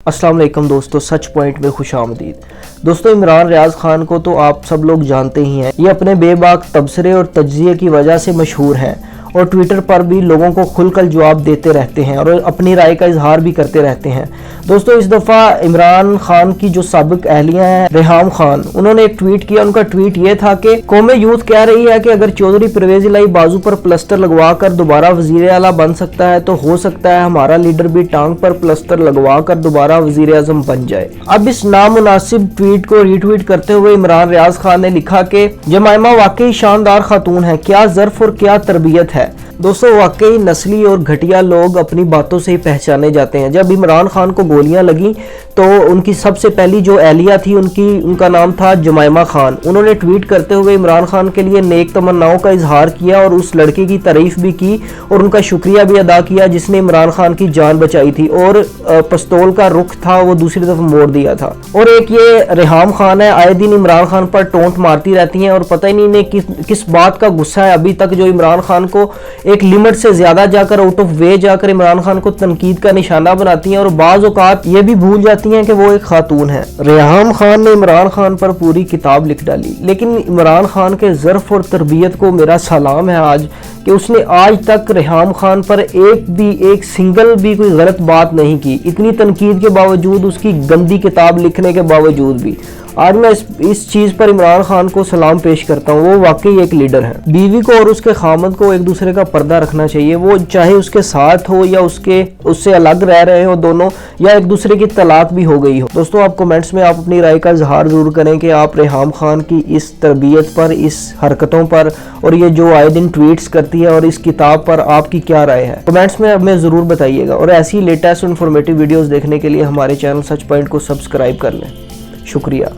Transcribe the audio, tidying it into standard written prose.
अस्सलाम वालेकुम दोस्तों, सच पॉइंट में खुश आमदीद। दोस्तों, इमरान रियाज खान को तो आप सब लोग जानते ही हैं। ये अपने बेबाक तबसरे और तज्जिए की वजह से मशहूर हैं और ट्विटर पर भी लोगों को खुलकर जवाब देते रहते हैं और अपनी राय का इजहार भी करते रहते हैं। दोस्तों, इस दफ़ा इमरान खान की जो साबिक अहलिया हैं रेहाम खान, उन्होंने एक ट्वीट किया। उनका ट्वीट ये था कि कौम यूथ कह रही है कि अगर चौधरी परवेज इलाही बाजू पर प्लस्टर लगवा कर दोबारा वजीर आला बन सकता है तो हो सकता है हमारा लीडर भी टांग पर प्लस्टर लगवा कर दोबारा वजीर आजम बन जाए। अब इस नामुनासिब ट्वीट को रीट्वीट करते हुए इमरान रियाज खान ने लिखा कि जमाइमा वाकई शानदार खातून है, क्या ज़र्फ और क्या तरबियत है। दोस्तों, वाकई नस्ली और घटिया लोग अपनी बातों से ही पहचाने जाते हैं। जब इमरान खान को गोलियां लगी तो उनकी सबसे पहली जो एहलिया थी उनका नाम था जमाइमा खान। उन्होंने ट्वीट करते हुए इमरान खान के लिए नेक तमन्नाओं का इजहार किया और उस लड़के की तारीफ भी की और उनका शुक्रिया भी अदा किया जिसने इमरान खान की जान बचाई थी और पिस्तौल का रुख था वो दूसरी तरफ मोड़ दिया था। और एक ये रेहाम खान है, आए दिन इमरान खान पर टोंट मारती रहती हैं और पता ही नहीं इन्हें किस बात का गुस्सा है अभी तक, जो इमरान खान को एक लिमिट से ज्यादा जाकर आउट ऑफ वे जाकर इमरान खान को तनकीद का निशाना बनाती हैं और बाज औकात ये भी भूल जाती हैं कि वो एक खातून है। रेहाम खान ने इमरान खान पर पूरी किताब लिख डाली, लेकिन इमरान खान के ज़र्फ और तरबियत को मेरा सलाम है आज कि उसने आज तक रेहाम खान पर एक सिंगल भी कोई गलत बात नहीं की। इतनी तनकीद के बावजूद, उसकी गंदी किताब लिखने के बावजूद भी आज मैं इस चीज पर इमरान खान को सलाम पेश करता हूँ। वो वाकई एक लीडर है। बीवी को और उसके खामद को एक दूसरे का पर्दा रखना चाहिए, वो चाहे उसके साथ हो या उससे अलग रह रहे हो दोनों, या एक दूसरे की तलाक भी हो गई हो। दोस्तों, आप कमेंट्स में आप अपनी राय का इजहार जरूर करें कि आप रेहाम खान की इस तरबियत पर, इस हरकतों पर और ये जो आए दिन ट्वीट्स करती है और इस किताब पर आपकी क्या राय है। कमेंट्स में हमें जरूर बताइएगा और ऐसी लेटेस्ट इन्फॉर्मेटिव वीडियोस देखने के लिए हमारे चैनल सच पॉइंट को सब्सक्राइब कर लें। शुक्रिया।